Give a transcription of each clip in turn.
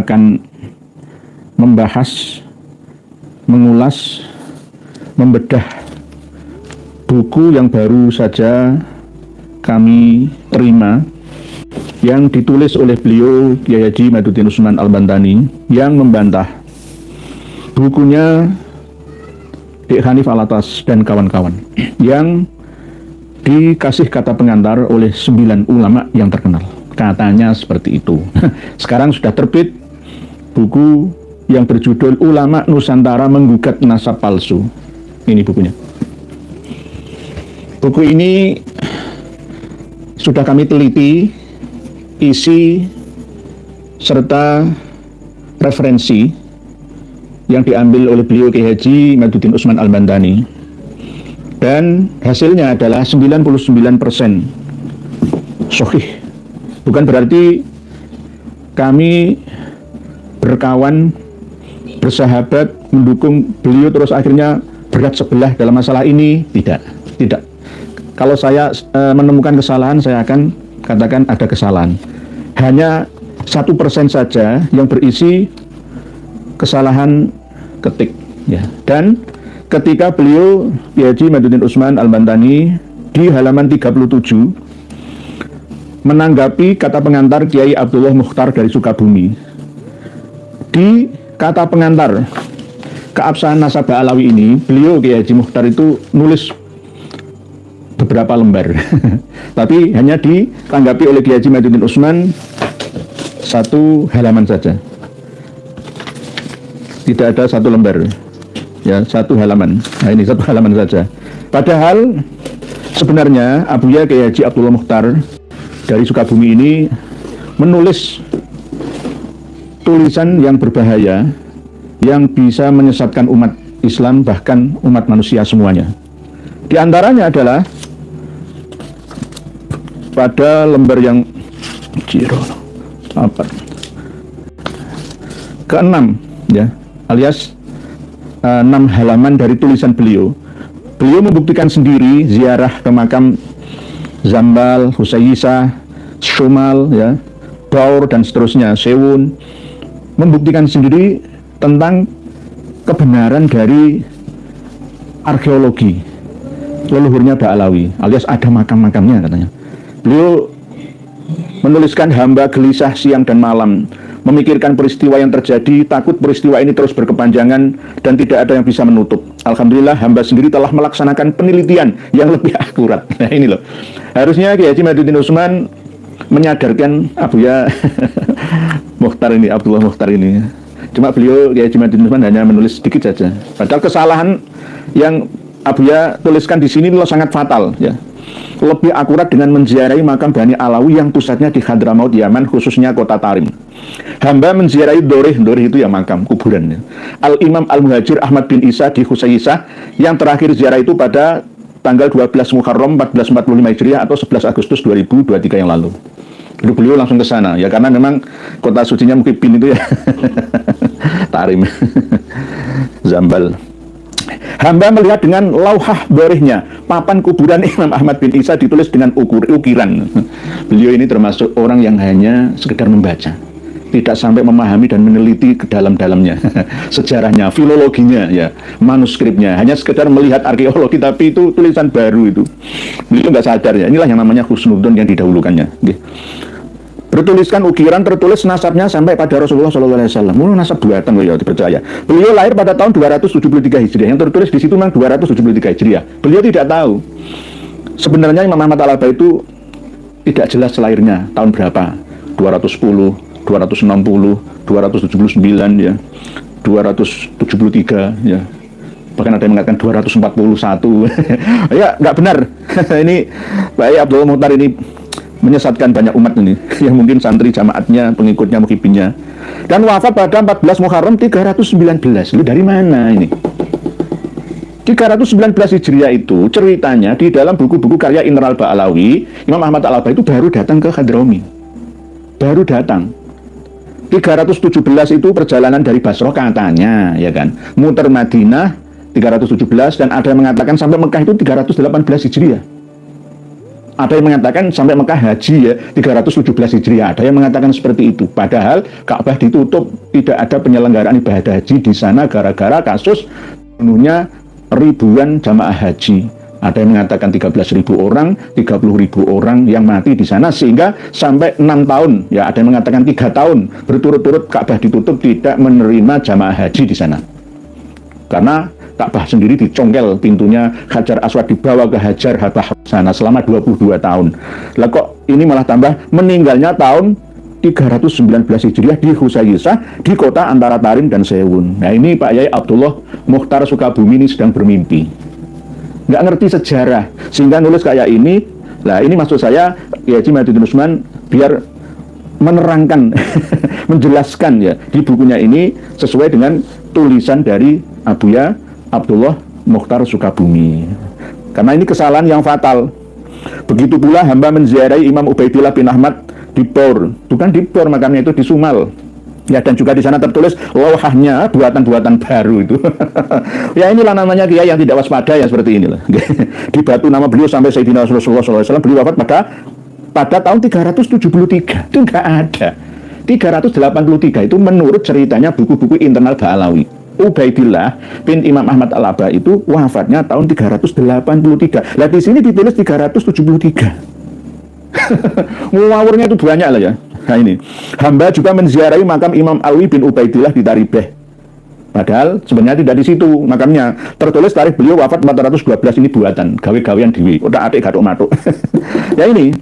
akan membahas, mengulas, membedah buku yang baru saja kami terima, yang ditulis oleh beliau Kiai Haji Madhuddin Usman Al-Bantani, yang membantah bukunya Dek Hanif Alatas dan kawan-kawan, yang dikasih kata pengantar oleh 9 ulama yang terkenal. Katanya seperti itu. Sekarang sudah terbit buku yang berjudul Ulama Nusantara Menggugat Nasab Palsu. Ini bukunya. Buku ini sudah kami teliti isi serta referensi yang diambil oleh beliau Kiai Haji Madhuddin Usman Al-Bantani, dan hasilnya adalah 99% sahih. Bukan berarti kami berkawan, bersahabat, mendukung beliau terus akhirnya berat sebelah dalam masalah ini. Tidak. Kalau saya menemukan kesalahan, saya akan katakan ada kesalahan. Hanya 1% saja yang berisi kesalahan ketik, ya. Dan ketika beliau Kiai Haji Madhuddin Usman Al-Bantani di halaman 37 menanggapi kata pengantar Kiai Abdullah Mukhtar dari Sukabumi, di kata pengantar keabsahan nasabah Alawi ini, beliau Kiai Haji Mukhtar itu nulis beberapa lembar tapi hanya ditanggapi oleh Kiai Haji Madhuddin Usman 1 halaman saja, tidak ada 1 lembar, ya, 1 halaman. Nah, ini 1 halaman saja. Padahal sebenarnya Abuya Kiai Haji Abdullah Mukhtar dari Sukabumi ini menulis tulisan yang berbahaya, yang bisa menyesatkan umat Islam, bahkan umat manusia semuanya. Di antaranya adalah pada lembar yang ke-6, ya, alias 6 halaman dari tulisan beliau. Beliau membuktikan sendiri ziarah ke makam Zambal, Husayyisah, Syumal, ya, Baur dan seterusnya, Sewun, membuktikan sendiri tentang kebenaran dari arkeologi leluhurnya Ba'alawi, alias ada makam-makamnya katanya. Beliau menuliskan, hamba gelisah siang dan malam, memikirkan peristiwa yang terjadi, takut peristiwa ini terus berkepanjangan dan tidak ada yang bisa menutup. Alhamdulillah hamba sendiri telah melaksanakan penelitian yang lebih akurat. Nah ini loh, harusnya Kiai Haji Madhuddin Usman menyadarkan Abuya Mukhtar ini, Abdullah Mukhtar ini. Cuma beliau Kiai Haji Madhuddin Usman hanya menulis sedikit saja. Padahal kesalahan yang Abuya tuliskan di sini loh sangat fatal, ya. Lebih akurat dengan menziarahi makam Bani Alawi yang pusatnya di Hadramaut, Yaman, khususnya kota Tarim. Hamba menziarahi Doreh itu ya makam, kuburan, ya. Al-Imam Al-Muhajir Ahmad bin Isa di Husayyisah, yang terakhir ziarah itu pada tanggal 12 Muharram 1445 Hijriah atau 11 Agustus 2023 yang lalu. Lalu beliau langsung ke sana, ya, karena memang kota sucinya Mukibbin itu ya Tarim Zambal. Hamba melihat dengan lauhah dorehnya papan kuburan Imam Ahmad bin Isa ditulis dengan ukiran. Beliau ini termasuk orang yang hanya sekedar membaca, tidak sampai memahami dan meneliti ke dalam-dalamnya sejarahnya, filologinya, ya, manuskripnya, hanya sekedar melihat arkeologi, tapi itu tulisan baru itu. Beliau nggak sadar, ya, inilah yang namanya husnudzon yang didahulukannya. Bertuliskan ukiran, tertulis nasabnya sampai pada Rasulullah SAW. Mulu nasab buatan, ya, dipercaya. Beliau lahir pada tahun 273 Hijriah. Yang tertulis di situ memang 273 Hijriah. Beliau tidak tahu sebenarnya Imam Ahmad Al-Albani itu tidak jelas lahirnya tahun berapa. 210, 260, 279, ya, 273, ya. Bahkan ada yang mengatakan 241. Ya, nggak benar. Ini Baik Abdullah Mukhtar ini menyesatkan banyak umat ini, yang mungkin santri jamaatnya, pengikutnya, mukibbinnya. Dan wafat pada 14 Muharram 319. Ini dari mana ini? 319 Hijriah itu ceritanya di dalam buku-buku karya Inral Ba'alawi, Imam Ahmad Al-Albani itu baru datang ke Hadrami. Baru datang. 317 itu perjalanan dari Basrah katanya, ya kan. Muter Madinah 317, dan ada yang mengatakan sampai Mekah itu 318 Hijriah. Ada yang mengatakan sampai Mekah haji ya 317 Hijriah. Ada yang mengatakan seperti itu. Padahal Ka'bah ditutup, tidak ada penyelenggaraan ibadah haji di sana gara-gara kasus penuhnya ribuan jamaah haji. Ada yang mengatakan 13.000 orang, 30.000 orang yang mati di sana, sehingga sampai 6 tahun, ya ada yang mengatakan 3 tahun berturut-turut Ka'bah ditutup, tidak menerima jamaah haji di sana. Karena Ka'bah sendiri dicongkel pintunya, Hajar Aswad dibawa ke Hajar Habah sana selama 22 tahun. Lah kok ini malah tambah meninggalnya tahun 319 Hijriah di Husayyisah di kota antara Tarim dan Sewun. Nah ini Pak Yai Abdullah Mukhtar Sukabumi ini sedang bermimpi. Nggak ngerti sejarah, sehingga nulis kayak ini. Nah ini maksud saya, Kiai Haji Mahyudin Usman biar menerangkan, menjelaskan ya di bukunya ini sesuai dengan tulisan dari Abuya Abdullah Mukhtar Sukabumi. Karena ini kesalahan yang fatal. Begitu pula hamba menziarahi Imam Ubaidillah bin Ahmad di Bor, bukan di Bor makamnya itu di Sumal. Ya, dan juga di sana tertulis lawahnya buatan-buatan baru itu. Ya inilah namanya kiai yang tidak waspada ya seperti inilah. Di batu nama beliau sampai Sayyidina Rasulullah SAW, beliau wafat pada tahun 373. Itu enggak ada. 383 itu menurut ceritanya buku-buku internal Ba'alawi. Ubaidillah bin Imam Ahmad Al-Aba itu wafatnya tahun 383. Lah di sini ditulis 373. Ngawurnya itu banyak lah ya. Nah ini, hamba juga menziarahi makam Imam Alwi bin Ubaidillah di Taribeh. Padahal sebenarnya tidak di situ makamnya. Tertulis tarikh beliau wafat 412, ini buatan, gawe-gawean dewi. Udah atik gatuk-matuk. Ya ini,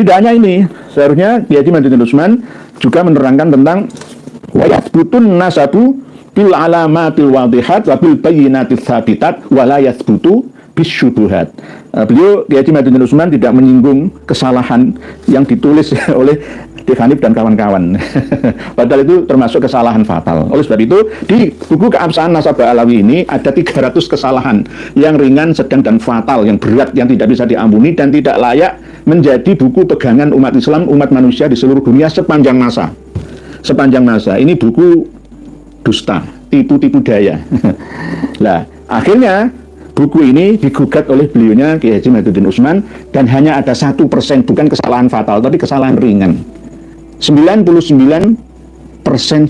tidak hanya ini, seharusnya Kiai Haji Mahyudin Usman juga menerangkan tentang wa yathbutun nasabu bil alamatil wadihat wa bil bayyinatis sabitat wa la yathbutu bisyubuhat. Beliau Kiai Haji Mahyudin Usman tidak menyinggung kesalahan yang ditulis oleh Syekh Hanif dan kawan-kawan. Padahal itu termasuk kesalahan fatal. Oleh sebab itu di buku Keabsahan Nasab Ba'alawi ini ada 300 kesalahan yang ringan, sedang dan fatal, yang berat, yang tidak bisa diampuni dan tidak layak menjadi buku pegangan umat Islam, umat manusia di seluruh dunia sepanjang masa. Sepanjang masa. Ini buku dusta, tipu-tipu daya. Lah, akhirnya buku ini digugat oleh beliaunya Kiai Haji Mahyudin Usman dan hanya ada 1%, bukan kesalahan fatal tapi kesalahan ringan. 99%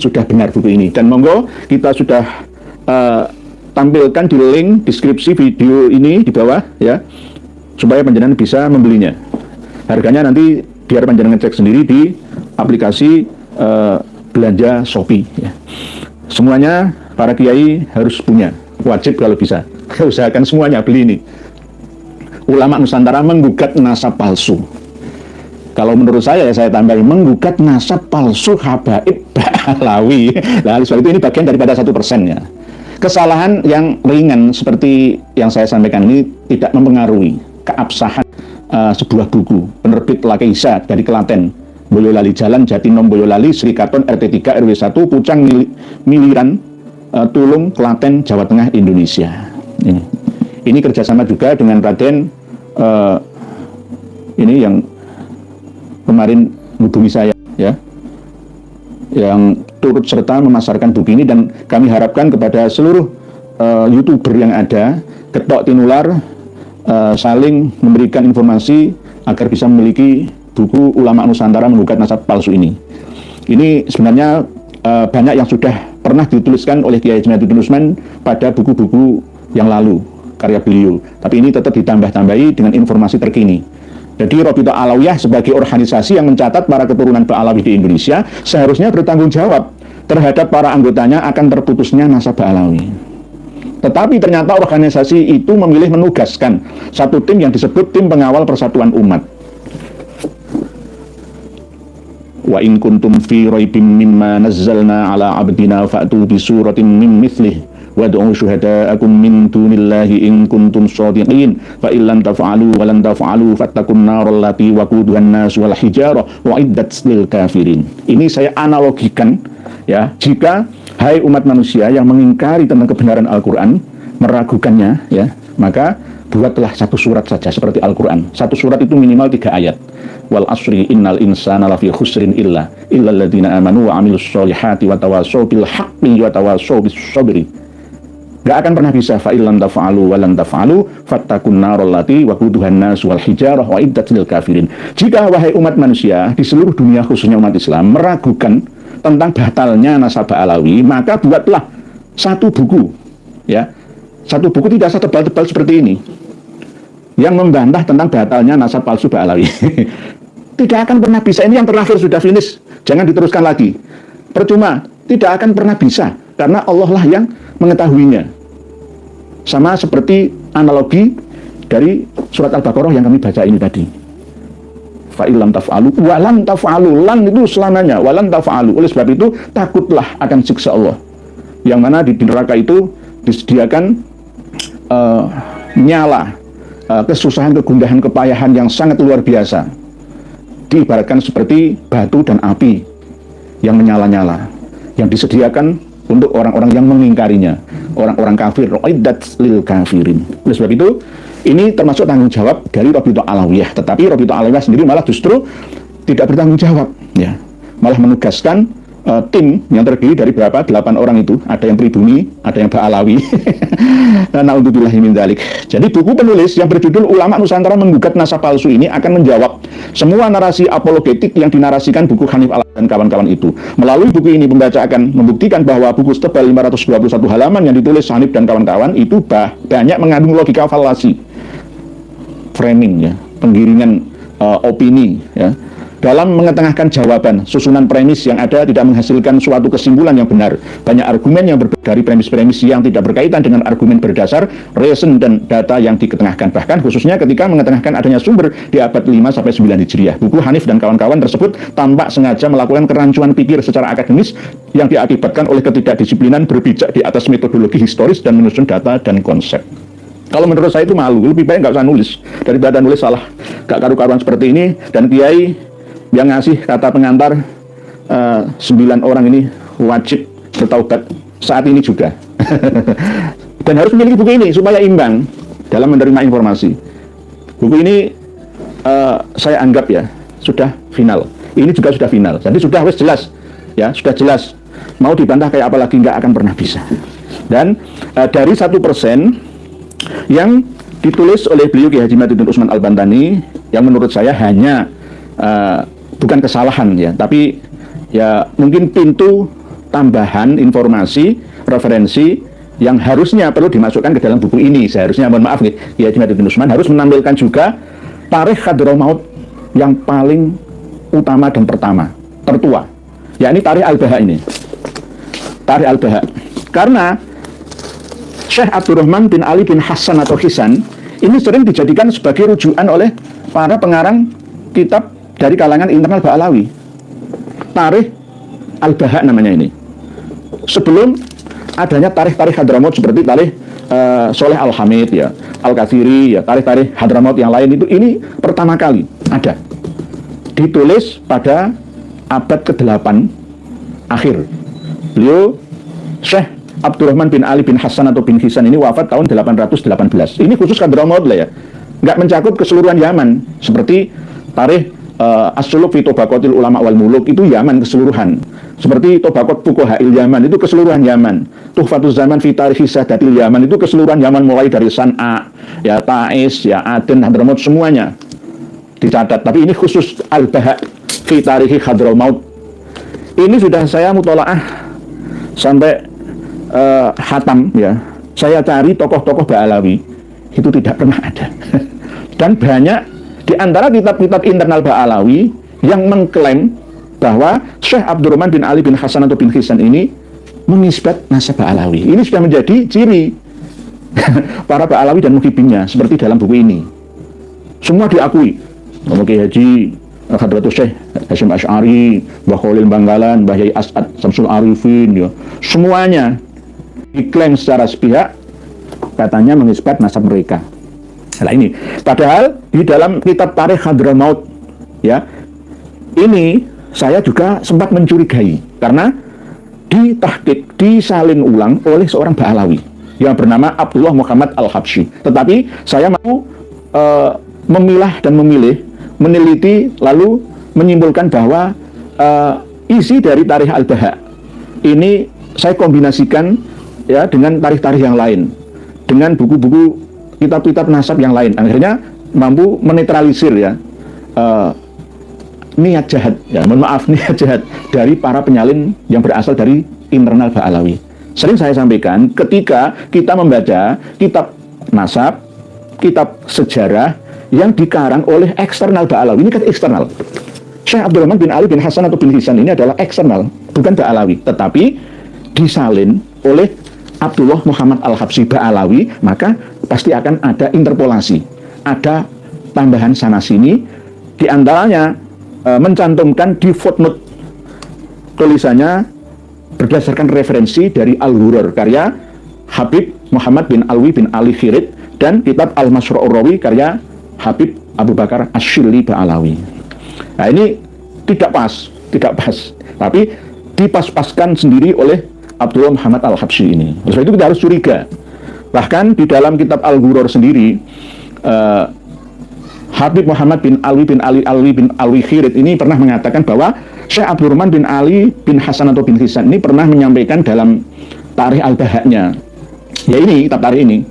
sudah benar buku ini, dan monggo kita sudah tampilkan di link deskripsi video ini di bawah ya, supaya panjenengan bisa membelinya. Harganya nanti biar panjenengan cek sendiri di aplikasi belanja Shopee ya. Semuanya para kiai harus punya, wajib kalau bisa. Usahakan semuanya beli ini. Ulama Nusantara menggugat nasab palsu. Kalau menurut saya, ya saya tambahin, menggugat nasab palsu habaib Ba'alawi. Nah, sebab itu ini bagian daripada 1% ya. Kesalahan yang ringan seperti yang saya sampaikan ini tidak mempengaruhi keabsahan sebuah buku penerbit Lakeisa dari Klaten, Boyolali, Jalan Jatinom Boyolali, Sri Katon, RT 3 RW 1, Pucang Miliran, Tulung, Klaten, Jawa Tengah, Indonesia. Ini kerjasama juga dengan Raden ini yang kemarin menghubungi saya ya, yang turut serta memasarkan buku ini, dan kami harapkan kepada seluruh YouTuber yang ada, ketok tinular, saling memberikan informasi agar bisa memiliki buku Ulama Nusantara Menggugat Nasab Palsu ini. Ini sebenarnya banyak yang sudah pernah dituliskan oleh Kiai Haji Mahyudin Usman pada buku-buku yang lalu, karya beliau, tapi ini tetap ditambah-tambahi dengan informasi terkini. Jadi Rabithah Alawiyah sebagai organisasi yang mencatat para keturunan Ba'alawi di Indonesia seharusnya bertanggung jawab terhadap para anggotanya akan terputusnya nasab Ba'alawi. Tetapi ternyata organisasi itu memilih menugaskan satu tim yang disebut Tim Pengawal Persatuan Umat. Wa in kuntum fi raibim mimma nazzalna ala abdina fa'tu bi suratin min mithlih wad'u syuhada'akum min dunillahi in kuntum shadiqin fa illam taf'alu wa lan taf'alu fattaqun naral lati waquduhan nas wal hijarah wa'iddat lil kafirin. Ini saya analogikan ya, jika hai umat manusia yang mengingkari tentang kebenaran Al-Qur'an, meragukannya ya, maka buatlah satu surat saja seperti Al-Qur'an. Satu surat itu minimal 3 ayat. Wal asri innal insana lafi khusrin illa alladziina amanu wa 'amilus sholihati wa tawassaw bil haqqi wa tawassaw bis sabri. Nggak akan pernah bisa. Fa illam taf'alu wa lan taf'alu fattaqun narol lati waquduhan nas wal hijarah wa iddat lil kafirin. Jika wahai umat manusia di seluruh dunia khususnya umat Islam meragukan tentang batalnya nasabah alawi, maka buatlah satu buku, ya. Satu buku tidak setebal-tebal seperti ini yang membantah tentang batalnya nasab palsu Ba'alawi. Tidak akan pernah bisa. Ini yang terakhir, sudah finish. Jangan diteruskan lagi. Percuma, tidak akan pernah bisa karena Allah lah yang mengetahuinya. Sama seperti analogi dari surat Al-Baqarah yang kami baca ini tadi. Fa illam taf'alu wa lan taf'alu, lan itu selamanya, wa lan taf'alu. Oleh sebab itu takutlah akan siksa Allah. Yang mana di neraka itu disediakan nyala, kesusahan, kegundahan, kepayahan yang sangat luar biasa. Diibaratkan seperti batu dan api yang menyala-nyala, yang disediakan untuk orang-orang yang mengingkarinya, orang-orang kafir. Iddat lil kafirin. Oleh sebab itu, ini termasuk tanggung jawab dari Rabithah Alawiyah. Tetapi Rabithah Alawiyah sendiri malah justru tidak bertanggung jawab, ya. Malah menugaskan tim yang terdiri dari berapa? 8 orang itu. Ada yang pribumi, ada yang Ba'alawi. Na'udzubillahi min dzalik. Jadi buku penulis yang berjudul Ulama Nusantara Menggugat Nasab Palsu ini akan menjawab semua narasi apologetik yang dinarasikan buku Hanif Al dan kawan-kawan itu. Melalui buku ini pembaca akan membuktikan bahwa buku setebal 521 halaman yang ditulis Hanif dan kawan-kawan itu banyak mengandung logika falasi, framing, ya, penggiringan opini, ya. Dalam mengetengahkan jawaban, susunan premis yang ada tidak menghasilkan suatu kesimpulan yang benar. Banyak argumen yang berbeda dari premis-premis yang tidak berkaitan dengan argumen berdasar reason dan data yang diketengahkan. Bahkan khususnya ketika mengetengahkan adanya sumber di abad 5-9 Hijriah. Buku Hanif dan kawan-kawan tersebut tampak sengaja melakukan kerancuan pikir secara akademis yang diakibatkan oleh ketidakdisiplinan berpijak di atas metodologi historis dan menyusun data dan konsep. Kalau menurut saya itu malu, lebih baik nggak usah nulis daripada nulis salah gak karu-karuan seperti ini. Dan Kiai yang ngasih kata pengantar 9 orang ini wajib bertaubat saat ini juga. Dan harus memiliki buku ini supaya imbang dalam menerima informasi. Buku ini saya anggap, ya, sudah final. Ini juga sudah final. Jadi sudah wes jelas, ya, sudah jelas. Mau dibantah kayak apa lagi nggak akan pernah bisa. Dan dari 1% yang ditulis oleh beliau Ki Haji Matiuddin Utsman Al-Bantani, yang menurut saya hanya bukan kesalahan, ya, tapi ya mungkin pintu tambahan informasi, referensi yang harusnya perlu dimasukkan ke dalam buku ini. Seharusnya, mohon maaf nih, Ki Haji Matiuddin Utsman harus menampilkan juga tarikh Hadramaut yang paling utama dan pertama, tertua, yakni tarikh Al-Baha ini. Tarikh Al-Baha. Karena Syekh Abdurrahman bin Ali bin Hasan atau Hisan ini sering dijadikan sebagai rujukan oleh para pengarang kitab dari kalangan internal Ba'alawi. Tarikh Al-Baha namanya ini. Sebelum adanya tarikh-tarikh Hadramaut seperti tarikh Soleh Al-Hamid, ya, Al-Kathiri, ya, tarikh-tarikh Hadramaut yang lain itu, ini pertama kali ada. Ditulis pada abad ke-8 akhir. Beliau Syekh Abdurrahman bin Ali bin Hasan atau bin Hisan ini wafat tahun 818. Ini khusus Hadramaut lah, ya. Nggak mencakup keseluruhan Yaman. Seperti tarikh As-Suluk fi Tobaqotil Ulama wal Muluk itu Yaman keseluruhan. Seperti Tobaqot Fuqaha'il Yaman itu keseluruhan Yaman. Tuhfatuz Zaman fi Tarikh Sadatil Yaman itu keseluruhan Yaman mulai dari San'a, ya, Taiz, ya, Aden, Hadramaut semuanya dicatat. Tapi ini khusus Al-Baha fi Tarikh Hadramaut. Ini sudah saya mutolaah sampai hatam, ya. Saya cari tokoh-tokoh Ba'alawi itu tidak pernah ada. Dan banyak di antara kitab-kitab internal Ba'alawi yang mengklaim bahwa Syekh Abdurrahman bin Ali bin Hasan atau bin Hisan ini mengisbat nasab Ba'alawi. Ini sudah menjadi ciri para Ba'alawi dan muhibinnya, seperti dalam buku ini. Semua diakui. Kiai Haji Hadratus Syekh Hasyim Asy'ari, Mbah Khalil Bangkalan, Mbah Yai As'ad Samsul Arifin, ya, semuanya diklaim secara sepihak katanya mengisbat nasab mereka. Nah ini, padahal di dalam kitab Tarikh Hadramaut, ya, ini saya juga sempat mencurigai karena ditahqiq, disalin ulang oleh seorang Ba'alawi yang bernama Abdullah Muhammad Al-Habsyi. Tetapi saya mau memilah dan memilih, meneliti, lalu menyimpulkan bahwa isi dari Tarikh Al-Baha ini saya kombinasikan ya dengan tarikh-tarikh yang lain, dengan buku-buku kitab-kitab nasab yang lain, akhirnya mampu menetralisir ya niat jahat, ya mohon maaf, niat jahat dari para penyalin yang berasal dari internal Ba'alawi. Sering saya sampaikan, ketika kita membaca kitab nasab, kitab sejarah yang dikarang oleh eksternal Ba'alawi, ini kan eksternal. Syekh Abdurrahman bin Ali bin Hasan atau bin Hisan ini adalah eksternal, bukan Ba'alawi, tetapi disalin oleh Abdullah Muhammad Al-Habsyi Ba'alawi, maka pasti akan ada interpolasi, ada tambahan sana-sini, diantaranya mencantumkan di footnote tulisannya berdasarkan referensi dari Al-Ghurur, karya Habib Muhammad bin Alwi bin Ali Khirid, dan kitab Al-Mashra'ur Rawi karya Habib Abu Bakar Ash-Shilli Ba'alawi. Nah ini tidak pas, tapi dipas-paskan sendiri oleh Abdullah Muhammad Al-Habsyi ini. Oleh sebab itu kita harus curiga. Bahkan di dalam kitab Al-Ghurur sendiri, Habib Muhammad bin Alwi bin Ali bin Alwi Khirid ini pernah mengatakan bahwa Syekh Abdurrahman bin Ali bin Hasan atau bin Hisan ini pernah menyampaikan dalam tarikh Al-Baha'nya, ya ini kitab tarikh ini,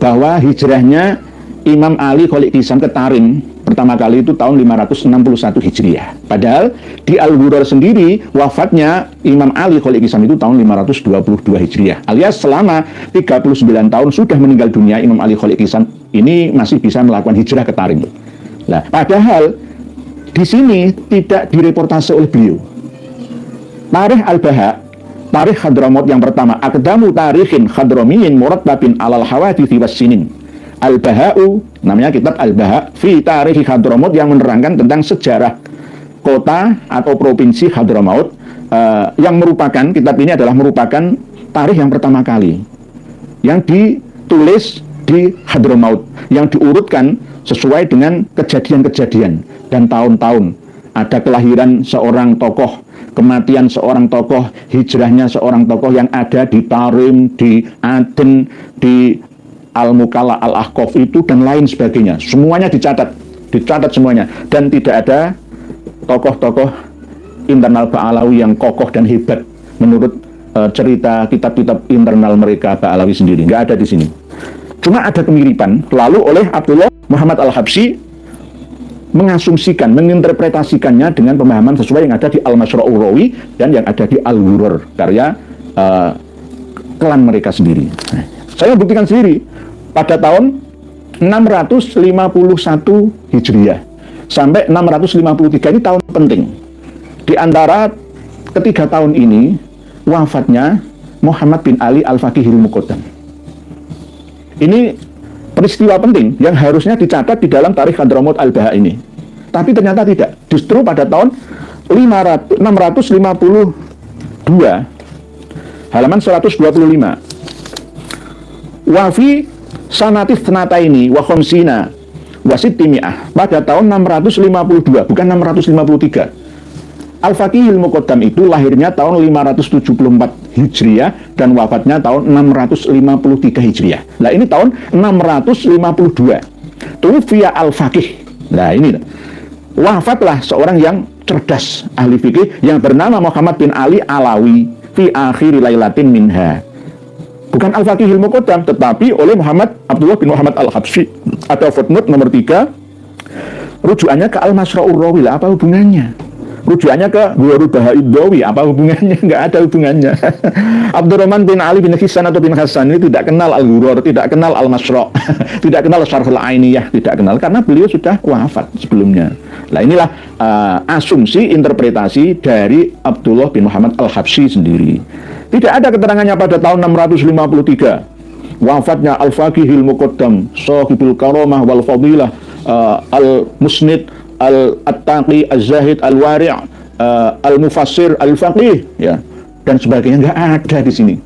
bahwa hijrahnya Imam Ali Khalid Hisan ke Tarim pertama kali itu tahun 561 Hijriah. Padahal di Al-Ghurur sendiri wafatnya Imam Ali Khalid Hisan itu tahun 522 Hijriah. Alias selama 39 tahun sudah meninggal dunia Imam Ali Khalid Hisan ini masih bisa melakukan hijrah ke Tarim. Nah, padahal di sini tidak direportase oleh beliau. Tarikh Al-Baha', tarikh Hadramaut yang pertama, Aqdamu Tarikhin Hadramiyin Murattabin Alal Hawadithi Wassinin. Al-Baha'u, namanya kitab Al-Baha' fi Tarikh Hadramaut, yang menerangkan tentang sejarah kota atau provinsi Hadramaut, yang merupakan, kitab ini adalah merupakan tarikh yang pertama kali yang ditulis di Hadramaut, yang diurutkan sesuai dengan kejadian-kejadian dan tahun-tahun. Ada kelahiran seorang tokoh, kematian seorang tokoh, hijrahnya seorang tokoh yang ada di Tarim, di Aden, di Al-Mukalla, Al-Ahqaf itu, dan lain sebagainya. Semuanya dicatat semuanya. Dan tidak ada tokoh-tokoh internal Ba'alawi yang kokoh dan hebat menurut cerita kitab-kitab internal mereka Ba'alawi sendiri. Nggak ada di sini. Cuma ada kemiripan. Lalu oleh Abdullah Muhammad Al-Habsyi mengasumsikan, menginterpretasikannya dengan pemahaman sesuai yang ada di Al-Mashra'ur Rawi dan yang ada di Al-Ghurur, karya klan mereka sendiri. Saya buktikan sendiri. Pada tahun 651 Hijriah sampai 653, ini tahun penting. Di antara ketiga tahun ini wafatnya Muhammad bin Ali Al-Faqihil Muqaddam. Ini peristiwa penting yang harusnya dicatat di dalam tarikh Hadramaut Al-Baha' ini. Tapi ternyata tidak. Justru pada tahun 652 halaman 125. Wafi sanatif tenataini wa khomsina wasitimi'ah, pada tahun 652, bukan 653. Al-Faqihil Muqaddam itu lahirnya tahun 574 Hijriah dan wafatnya tahun 653 Hijriah. Nah ini tahun 652. Tufiya Al-Faqih. Nah ini wafatlah seorang yang cerdas, ahli fikih, yang bernama Muhammad bin Ali Alawi fi akhir lailatin minha. Bukan Al-Faqihil Muqaddam, tetapi oleh Muhammad Abdullah bin Muhammad Al-Habsyi. Atau footnote nomor 3, rujukannya ke Al-Mashra'ur Rawi. Apa hubungannya? Rujukannya ke Ghurur Baha'id Dawi. Apa hubungannya? Nggak ada hubungannya. Abdurrahman bin Ali bin Hisan atau bin Hasan ini tidak kenal Al-Ghurur, tidak kenal Al-Mashra', tidak kenal Syarhul Ainiyah, tidak kenal, karena beliau sudah wafat sebelumnya. Nah inilah asumsi interpretasi dari Abdullah bin Muhammad Al-Habsyi sendiri. Tidak ada keterangannya pada tahun 653 wafatnya Al-Faqihil Muqaddam, Shahibul Karamah wal Fadilah, Al-Musnid, Al-Attaqi, Al-Zahid, Al-Wari', Al-Mufassir, Al-Faqih, ya, dan sebagainya. Nggak ada di sini.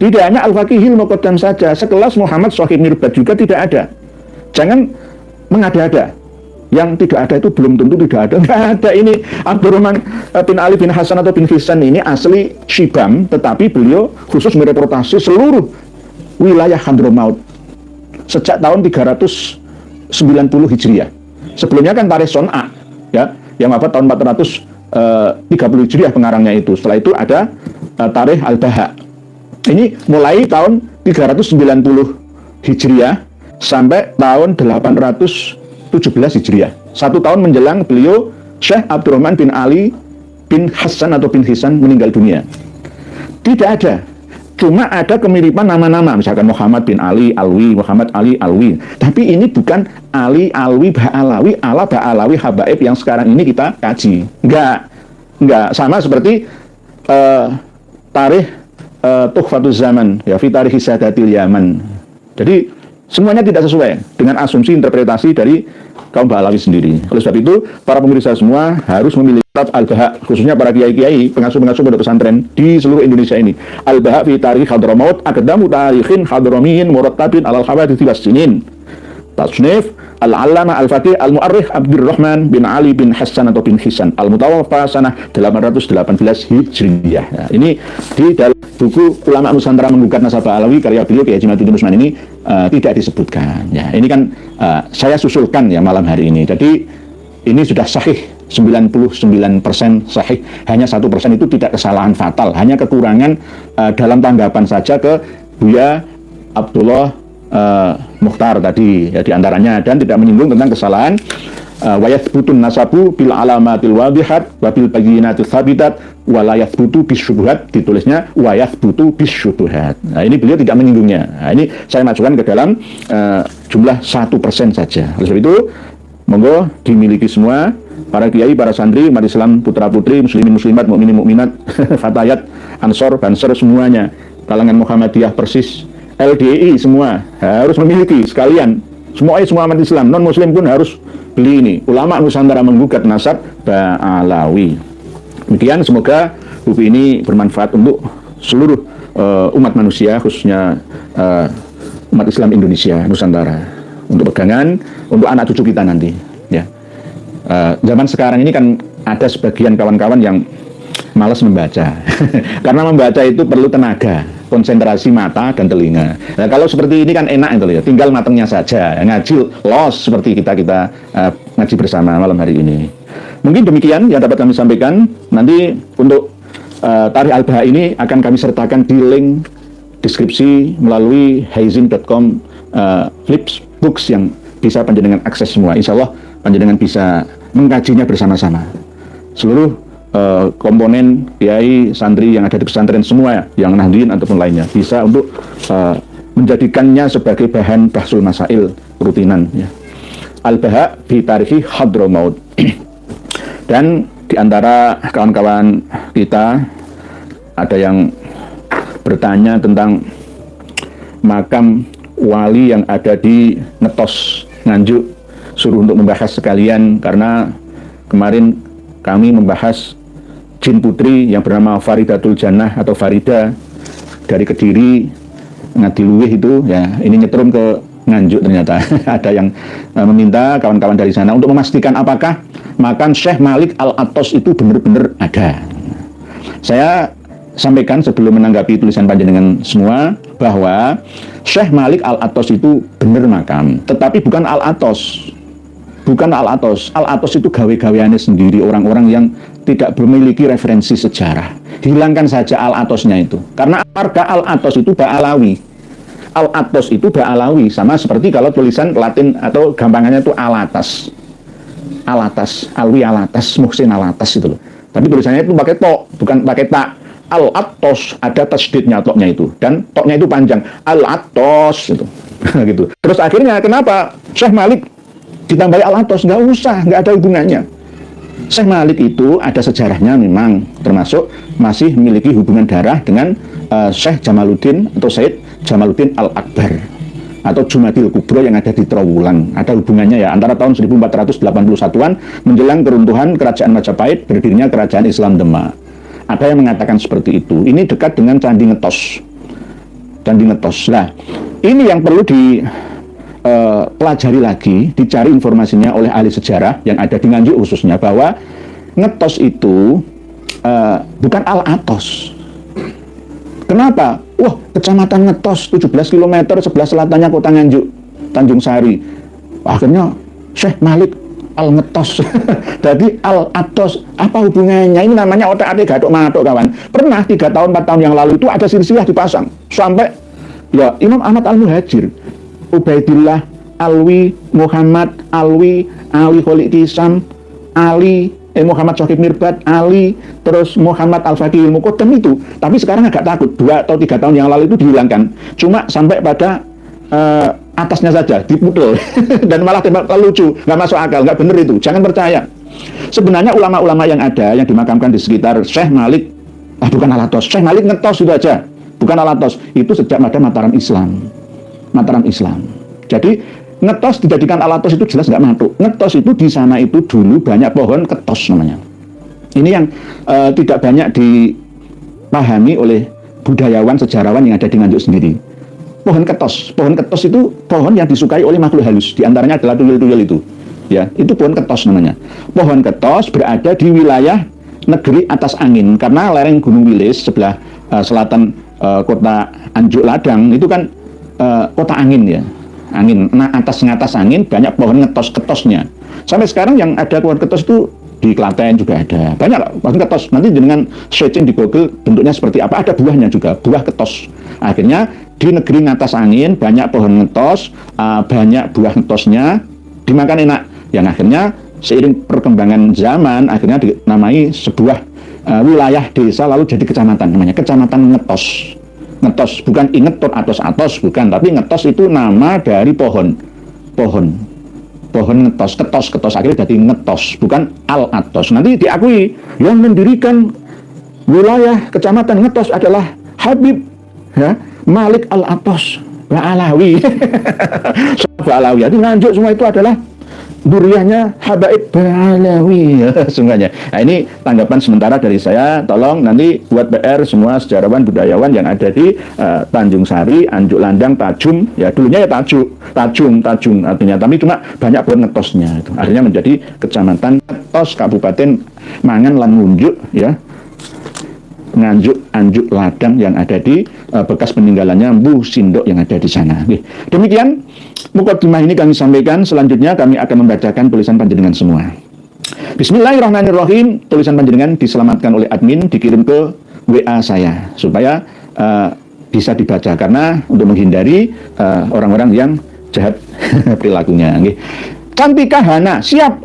Tidak hanya Al-Faqihil Muqaddam saja, sekelas Muhammad Shahib Mirbat juga tidak ada. Jangan mengada-ada. Yang tidak ada itu belum tentu tidak ada. Nggak ada. Ini Abdurrahman bin Ali bin Hasan atau bin Hisan ini asli Syibam, tetapi beliau khusus mereportasi seluruh wilayah Hadramaut sejak tahun 390 Hijriah. Sebelumnya kan tarikh Son'a, ya, yang wafat tahun 430 Hijriah pengarangnya itu. Setelah itu ada tarikh Al-Baha'. Ini mulai tahun 390 Hijriah sampai tahun 817 Hijriah. 1 tahun menjelang beliau Syekh Abdurrahman bin Ali bin Hasan atau bin Hisan meninggal dunia. Tidak ada, cuma ada kemiripan nama-nama, misalkan Muhammad bin Ali Alwi, Muhammad Ali Alwi. Tapi ini bukan Ali Alwi Ba'alawi ala Ba'alawi Habaib yang sekarang ini kita kaji. Enggak sama seperti tarikh Tuhfatuz Zaman ya fi tarikh Sadatil Yaman. Jadi semuanya tidak sesuai dengan asumsi interpretasi dari kaum Ba'alawi sendiri. Oleh sebab itu, para pemirsa semua harus memilih kitab Al-Baha, khususnya para kiai-kiai, pengasuh-pengasuh pondok pesantren di seluruh Indonesia ini. Al-Baha fi Tarikh Hadramaut, aqdamu tarikhin hadramiyin murattabin alal hawadithi was-sinin. Tasnif Al-Allamah Al-Fatih Al-Mu'arrikh Abdurrahman bin Ali bin Hasan atau bin Hisan Al-Mutawaffa sanah 818 Hijriyah. Nah, ini di dalam buku Ulama Nusantara Menggugat Nasabah Alawi karya beliau Kiai Haji Maduddin Usman ini tidak disebutkan. Ya, ini kan saya susulkan ya malam hari ini. Jadi ini sudah sahih 99% sahih, hanya 1% itu tidak kesalahan fatal, hanya kekurangan dalam tanggapan saja ke Buya Abdullah Mukhtar tadi ya diantaranya, dan tidak menyinggung tentang kesalahan wa yathbutun nasabu bil alamatil wadihat wa bil bayyinatis sabitat wa la yathbutu bisyubuhat, ditulisnya wa yathbutu bisyubuhat. Nah, ini beliau tidak menyinggungnya. Nah, ini saya masukkan ke dalam jumlah 1% saja. Oleh sebab itu monggo dimiliki semua para kiai, para santri, umat Islam, putra-putri, muslimin muslimat, mukminin mukminat, fatayat, ansor, banser semuanya, kalangan Muhammadiyah Persis, LDI semua harus memiliki sekalian. Semua umat Islam, non muslim pun harus beli ini. Ulama Nusantara Menggugat Nasab Ba'alawi. Demikian, semoga buku ini bermanfaat untuk seluruh umat manusia, khususnya umat Islam Indonesia Nusantara, untuk pegangan untuk anak cucu kita nanti ya. Zaman sekarang ini kan ada sebagian kawan-kawan yang malas membaca karena membaca itu perlu tenaga, konsentrasi mata dan telinga. Nah, kalau seperti ini kan enak itu ya, tinggal matengnya saja, ngaji los seperti kita ngaji bersama malam hari ini. Mungkin demikian yang dapat kami sampaikan. Nanti untuk Tarikh Al-Baha ini akan kami sertakan di link deskripsi melalui haizin.com flipbooks yang bisa panjenengan akses semua. Insya Allah panjenengan bisa mengkajinya bersama-sama. Seluruh komponen kiai, santri yang ada di pesantren semua, yang nahdien ataupun lainnya, bisa untuk menjadikannya sebagai bahan bahsul masail rutinan ya. Al-Baha fi Tarikh Hadramaut. Dan di antara kawan-kawan kita ada yang bertanya tentang makam wali yang ada di Ngetos Nganjuk, suruh untuk membahas sekalian, karena kemarin kami membahas jin putri yang bernama Faridatul Jannah atau Farida dari Kediri Ngadiluwih itu ya, ini nyetrum ke Nganjuk ternyata. Ada yang meminta kawan-kawan dari sana untuk memastikan apakah makam Syekh Malik Al-Atos itu benar-benar ada. Saya sampaikan sebelum menanggapi tulisan panjenengan semua bahwa Syekh Malik Al-Atos itu benar makam, tetapi bukan Al-Atos. Bukan Al-Atos. Al-Atos itu gawe-gaweannya sendiri, orang-orang yang tidak memiliki referensi sejarah. Hilangkan saja Al-Atosnya itu. Karena marga Al-Atos itu Ba'alawi. Al-Atos itu Ba'alawi, sama seperti kalau tulisan Latin atau gampangannya itu Alatas. Alatas, Alwi Alatas, Muhsin Alatas itu loh. Tapi tulisannya itu pakai tok, bukan pakai tak. Al-Atos, ada tasdidnya, toknya itu. Dan toknya itu panjang. Al-Atos itu. Gitu. Terus akhirnya kenapa Syekh Malik ditambahi Al-Atos? Nggak usah, nggak ada hubungannya. Syekh Malik itu ada sejarahnya memang, termasuk masih memiliki hubungan darah dengan Syekh Jamaluddin atau Said Jamaluddin Al-Akbar atau Jumadil Kubro yang ada di Trowulan. Ada hubungannya ya, antara tahun 1481-an menjelang keruntuhan kerajaan Majapahit, berdirinya kerajaan Islam Demak. Ada yang mengatakan seperti itu. Ini dekat dengan Candi Ngetos. Candi Ngetos. Nah, ini yang perlu pelajari lagi, dicari informasinya oleh ahli sejarah yang ada di Nganjuk khususnya, bahwa Ngetos itu bukan Al-Atos. Kenapa? Wah, kecamatan Ngetos 17 km sebelah selatannya kota Nganjuk, Tanjung Sari. Akhirnya Syekh Malik al ngetos. Jadi al atos, apa hubungannya? Ini namanya otak-atik gatuk matuk kawan. Pernah 3 tahun 4 tahun yang lalu itu ada silsilah dipasang sampai ya Imam Ahmad Al-Muhajir, Ubaidillah Alwi, Muhammad Alwi, Ali Kholik Kisam, Ali Muhammad Sohib Mirbat, Ali, terus Muhammad Al-Faqih Muqaddam itu. Tapi sekarang agak takut, 2 atau 3 tahun yang lalu itu dihilangkan. Cuma sampai pada atasnya saja, diputul. Dan malah lucu, nggak masuk akal, nggak bener itu. Jangan percaya. Sebenarnya ulama-ulama yang ada, yang dimakamkan di sekitar Syekh Malik, bukan Al-Atos, Syekh Malik ngetos itu aja. Bukan Al-Atos, itu sejak pada Mataram Islam. Mataram Islam. Jadi, ngetos dijadikan Al-Atos itu jelas nggak mantuk. Ngetos itu di sana itu dulu banyak pohon ketos namanya. Ini yang tidak banyak dipahami oleh budayawan, sejarawan yang ada di Nganjuk sendiri. Pohon ketos itu pohon yang disukai oleh makhluk halus. Di antaranya adalah tuyul-tuyul itu. Ya, itu pohon ketos namanya. Pohon ketos berada di wilayah negeri atas angin karena lereng Gunung Wilis sebelah selatan kota Anjuk Ladang itu kan kota angin ya. Angin. Nah, atas angin banyak pohon ketos-ketosnya. Sampai sekarang yang ada pohon ketos itu di Klaten juga ada. Banyak lah pohon ketos. Nanti dengan searching di Google bentuknya seperti apa, ada buahnya juga, buah ketos. Akhirnya di negeri ngatas angin banyak pohon ngetos, banyak buah ngetosnya, dimakan enak. Yang akhirnya seiring perkembangan zaman akhirnya dinamai sebuah wilayah desa lalu jadi kecamatan, namanya Kecamatan Ngetos. Ngetos bukan ingetot atos bukan, tapi ngetos itu nama dari pohon ketos akhirnya jadi ngetos, bukan al-atos. Nanti diakui yang mendirikan wilayah Kecamatan Ngetos adalah Habib ya Malik Al-Atos Ba'alawi. Ba'alawi itu Nganjuk semua itu adalah duriannya Habaib Ba'alawi sungguhnya. Nah, ini tanggapan sementara dari saya. Tolong nanti buat PR semua sejarawan budayawan yang ada di Tanjung Sari, Anjuk Landang, Tajum. Ya dulunya ya Tajung artinya, tapi cuma banyak pohon ngetosnya itu. Akhirnya menjadi Kecamatan Ngetos, Kabupaten Mangan lan Ngunjuk ya. Nganjuk Anjuk Ladang yang ada di bekas peninggalannya Mbuh Sindok yang ada di sana. Demikian mukadimah ini kami sampaikan. Selanjutnya kami akan membacakan tulisan panjenengan semua. Bismillahirrahmanirrahim. Tulisan panjenengan diselamatkan oleh admin, dikirim ke WA saya supaya bisa dibaca karena untuk menghindari orang-orang yang jahat perilakunya. Cantika Hana siap,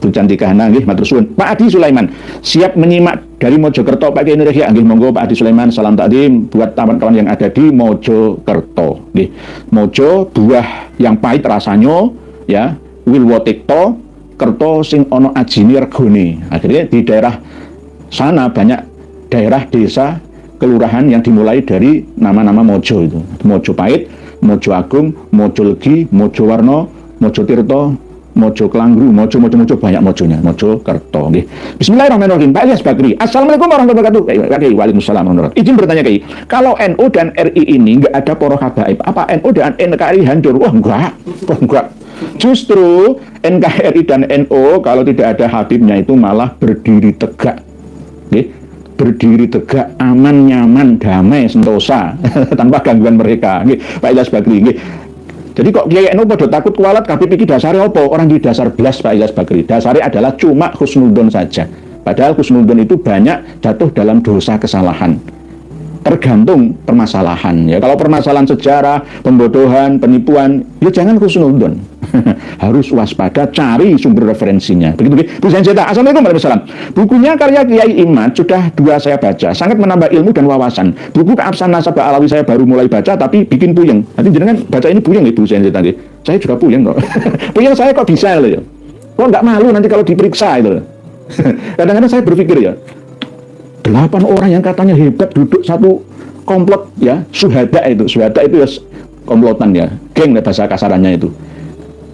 Bu Cantika Hana nggih matur suwun. Pak Adi Sulaiman siap menyimak dari Mojokerto pakai Indonesia. Nggih monggo Pak Adi Sulaiman, salam takdim buat kawan-kawan yang ada di Mojokerto. Nggih. Mojo buah yang pahit rasanya ya, Wilwotikto kerto sing ono ajine regone. Akhirnya di daerah sana banyak daerah desa kelurahan yang dimulai dari nama-nama Mojo itu. Mojo Pahit, Mojo Agung, Mojo Legi, Mojo Warno, Mojo Tirto, Mojo Kelangru, Mojo banyak mojonya, Mojokerto. Nggih. Bismillahirrahmanirrahim. Pak Ilyas Bakri. Assalamualaikum warahmatullahi wabarakatuh. Waalaikumsalam warahmatullahi wabarakatuh. Izin bertanya Kiai, kalau NU dan RI ini enggak ada poro habaib, apa NU dan NKRI hancur? Wah, enggak. Justru NKRI dan NU kalau tidak ada habibnya itu malah berdiri tegak. Nggih. Berdiri tegak, aman, nyaman, damai, sentosa tanpa gangguan mereka. Nggih. Pak Ilyas Bakri. Nggih. Jadi kok Kiai NU pada takut kualat, Habib iki dasare apa? Orang di dasar belas Pak Ilyas Bakri. Dasarnya adalah cuma husnudzon saja. Padahal husnudzon itu banyak jatuh dalam dosa kesalahan. Tergantung permasalahan ya. Kalau permasalahan sejarah, pembodohan, penipuan, ya jangan husnudzon. Harus waspada, cari sumber referensinya. Begitu. Bu Zainzeta, Assalamualaikum warahmatullahi wabarakatuh. Bukunya karya Kiai Imad sudah 2 saya baca, sangat menambah ilmu dan wawasan. Buku Keabsahan Nasab Alawi saya baru mulai baca, tapi bikin puyeng. Nanti jenengan baca ini puyeng ya Bu Zainzeta. Saya juga puyeng kok. Puyeng saya kok bisa loh ya. Kok nggak malu nanti kalau diperiksa itu. Kadang-kadang saya berpikir ya, 8 orang yang katanya hebat duduk satu komplot ya, syuhada itu ya komplotan ya, geng bahasa kasarannya itu.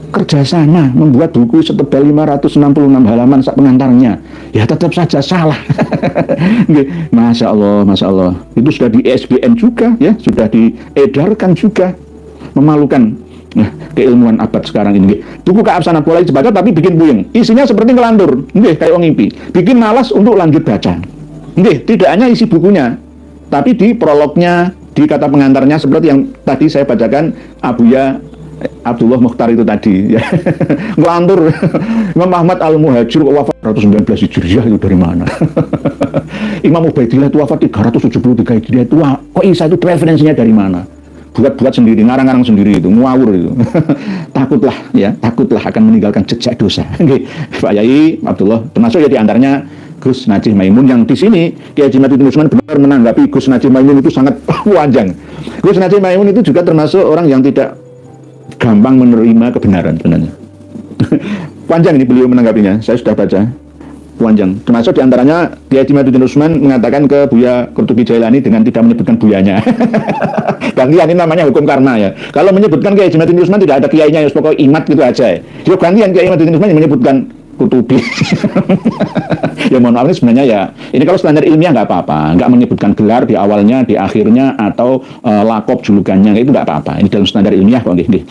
Kerjasama membuat buku setebal 566 halaman sak pengantarnya, ya tetap saja salah. Masya Allah, itu sudah di ISBN juga ya, sudah diedarkan juga, memalukan. Nah, keilmuan abad sekarang ini. Buku Keabsahan boleh dibaca tapi bikin puyeng, isinya seperti ngelantur, kayak ngimpi, bikin malas untuk lanjut baca. Tidak hanya isi bukunya, tapi di prolognya, di kata pengantarnya seperti yang tadi saya bacakan, Abuya Abdullah Mukhtar itu tadi ya. Ngelantur Imam Ahmad Al-Muhajir wafat 119 Hijriah itu dari mana? Imam Ubaidillah itu wafat 373 Hijriah itu kok Isa itu referensinya dari mana? Buat-buat sendiri, ngarang-ngarang sendiri itu, ngawur itu. Takutlah akan meninggalkan jejak dosa. Pak Yai Abdullah termasuk ya diantaranya Gus Najih Maimun yang di sini Kiai Haji Maimun Usman benar menanggapi Gus Najih Maimun itu sangat panjang. Gus Najih Maimun itu juga termasuk orang yang tidak gampang menerima kebenaran sebenarnya. Panjang ini beliau menanggapinya, saya sudah baca. Panjang. Termasuk diantaranya Kiai Haji Maimun Usman mengatakan ke Buya Qurtubi Jailani dengan tidak menyebutkan buyanya. Gantian ini namanya hukum karma ya. Kalau menyebutkan Kiai Haji Maimun Usman tidak ada kiainya, ya pokoknya imat gitu aja. Ya gantian Kiai Haji Maimun Usman yang menyebutkan Qurtubi. Ya mohon maaf ini sebenarnya ya. Ini kalau standar ilmiah nggak apa-apa, nggak menyebutkan gelar di awalnya, di akhirnya atau lakop julukannya itu nggak apa-apa. Ini dalam standar ilmiah kok nggih.